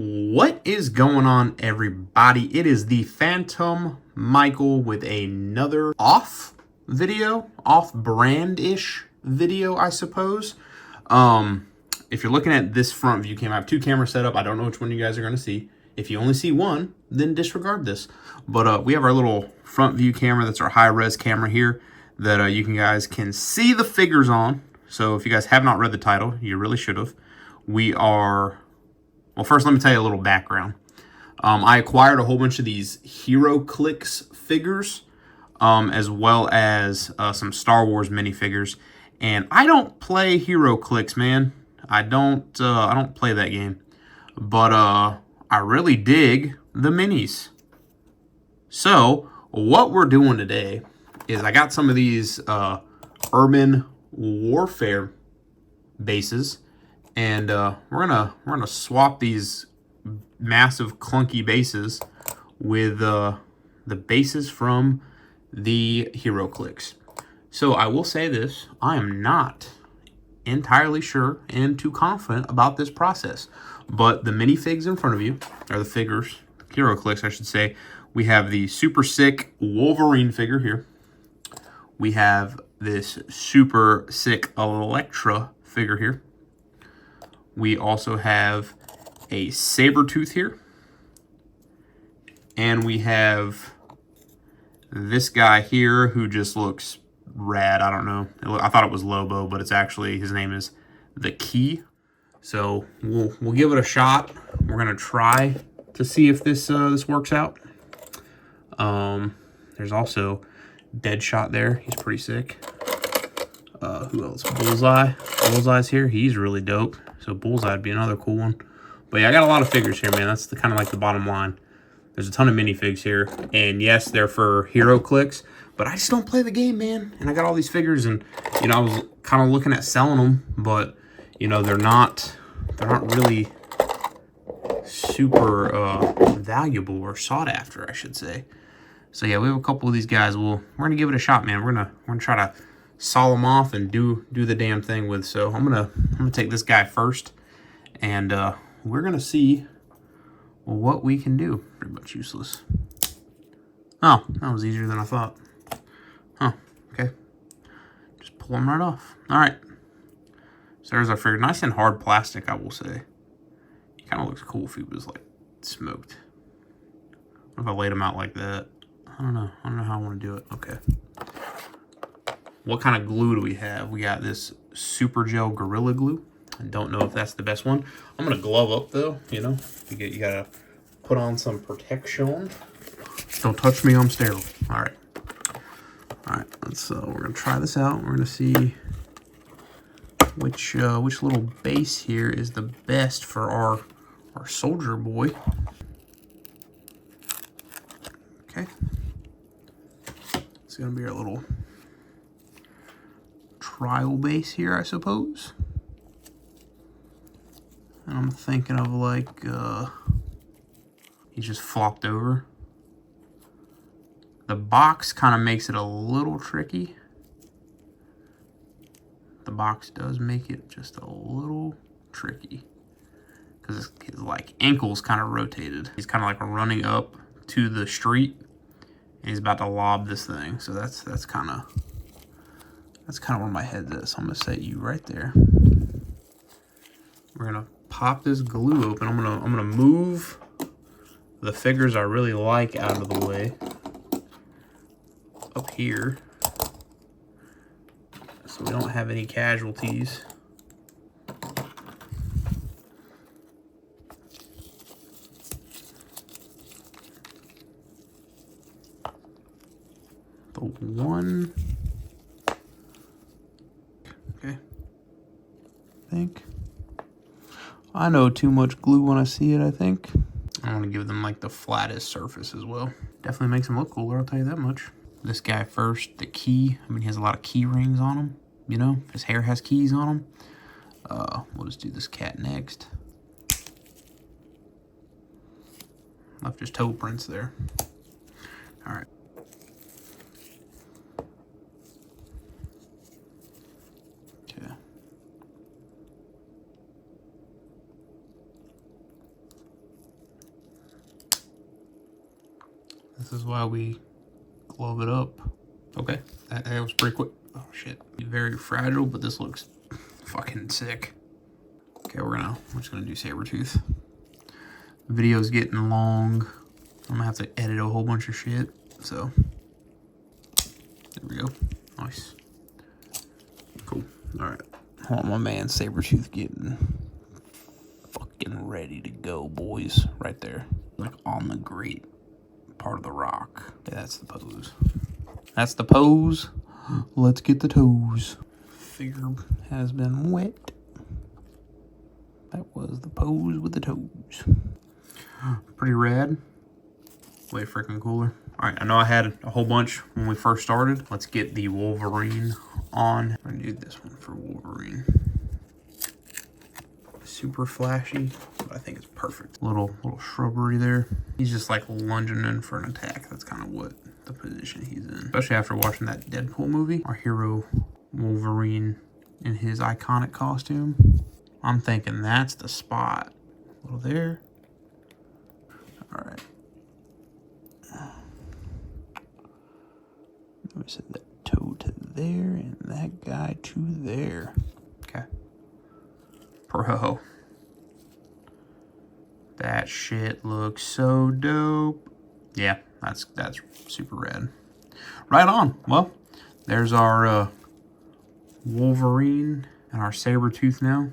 What is going on, everybody? It is the Phantom Michael with another off brand-ish video, I suppose. If you're looking at this front view camera, I have two cameras set up. I don't know which one you guys are going to see. If you only see one, then disregard this. But we have our little front view camera. That's our high-res camera here that you guys can see the figures on. So if you guys have not read the title, you really should have. We are... Well, first, let me tell you a little background. I acquired a whole bunch of these HeroClix figures, as well as some Star Wars minifigures. And I don't play HeroClix, man. I don't play that game. But I really dig the minis. So what we're doing today is I got some of these urban warfare bases. And we're gonna swap these massive clunky bases with the bases from the HeroClix. So I will say this: I am not entirely sure and too confident about this process. But the minifigs in front of you, or the figures, HeroClix, I should say. We have the super sick Wolverine figure here. We have this super sick Elektra figure here. We also have a Sabretooth here. And we have this guy here who just looks rad. I don't know. I thought it was Lobo, but it's actually, his name is The Key. So we'll give it a shot. We're going to try to see if this works out. There's also Deadshot there. He's pretty sick. Who else? Bullseye. Bullseye's here. He's really dope. So Bullseye would be another cool one. But yeah, I got a lot of figures here, man. That's the kind of like the bottom line. There's a ton of minifigs here. And yes, they're for HeroClix. But I just don't play the game, man. And I got all these figures, and you know, I was kind of looking at selling them, but you know, they're not really super valuable or sought after, I should say. So yeah, we have a couple of these guys. We're gonna give it a shot, man. We're gonna try to saw them off and do the damn thing with. So I'm gonna take this guy first, and we're gonna see what we can do. Pretty much useless. Oh, that was easier than I thought. Huh, okay. Just pull them right off. All right. So there's our figure. Nice and hard plastic, I will say. He kind of looks cool if he was like smoked. What if I laid him out like that? I don't know how I want to do it. Okay. What kind of glue do we have? We got this Super Gel Gorilla Glue. I don't know if that's the best one. I'm gonna glove up though. You know, you gotta put on some protection. Don't touch me, I'm sterile. All right. Let's we're gonna try this out. We're gonna see which little base here is the best for our soldier boy. Okay. It's gonna be our little trial base here, I suppose. And I'm thinking of like he's just flopped over. The box kind of makes it a little tricky. The box does make it just a little tricky because his like ankle's kind of rotated. He's kind of like running up to the street, and he's about to lob this thing. So that's kind of where my head's at. So I'm gonna set you right there. We're gonna pop this glue open. I'm gonna move the figures I really like out of the way up here, so we don't have any casualties. The one. Okay. I know too much glue when I see it, I think. I want to give them like the flattest surface as well. Definitely makes them look cooler, I'll tell you that much. This guy first, the key. I mean, he has a lot of key rings on him. You know, his hair has keys on him. We'll just do this cat next. Left his toe prints there. All right. This is why we glove it up. Okay, that was pretty quick. Oh shit, very fragile, but this looks fucking sick. Okay, we're just gonna do Sabretooth. Video's getting long. I'm gonna have to edit a whole bunch of shit, so there we go. Nice. Cool. Alright. Hold on, my man Sabretooth getting fucking ready to go, boys. Right there. Like on the great part of the rock. Yeah, that's the pose. That's the pose. Let's get the toes. Figure has been wet. That was the pose with the toes. Pretty rad. Way freaking cooler. Alright, I know I had a whole bunch when we first started. Let's get the Wolverine on. I'm gonna do this one for Wolverine. Super flashy, but I think it's perfect. Little shrubbery there. He's just like lunging in for an attack. That's kind of what the position he's in. Especially after watching that Deadpool movie. Our hero Wolverine in his iconic costume. I'm thinking that's the spot. A little there. Alright. We said that toe to there and that guy to there. Okay. Bro. That shit looks so dope. Yeah, that's super rad. Right on. Well, there's our Wolverine and our Sabretooth now.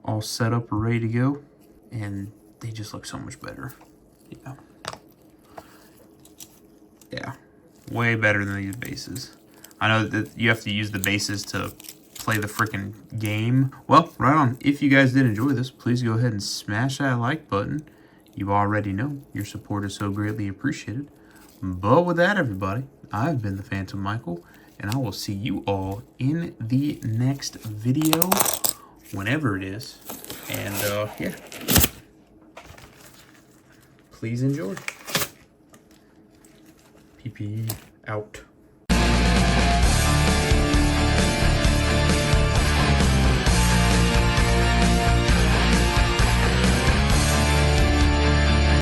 All set up and ready to go. And they just look so much better. Yeah. Yeah. Way better than these bases. I know that you have to use the bases to play the freaking game. Well, right on. If you guys did enjoy this, please go ahead and smash that like button. You already know your support is so greatly appreciated. But with that, everybody, I've been the Phantom Michael, and I will see you all in the next video, whenever it is. And yeah, please enjoy. PP out.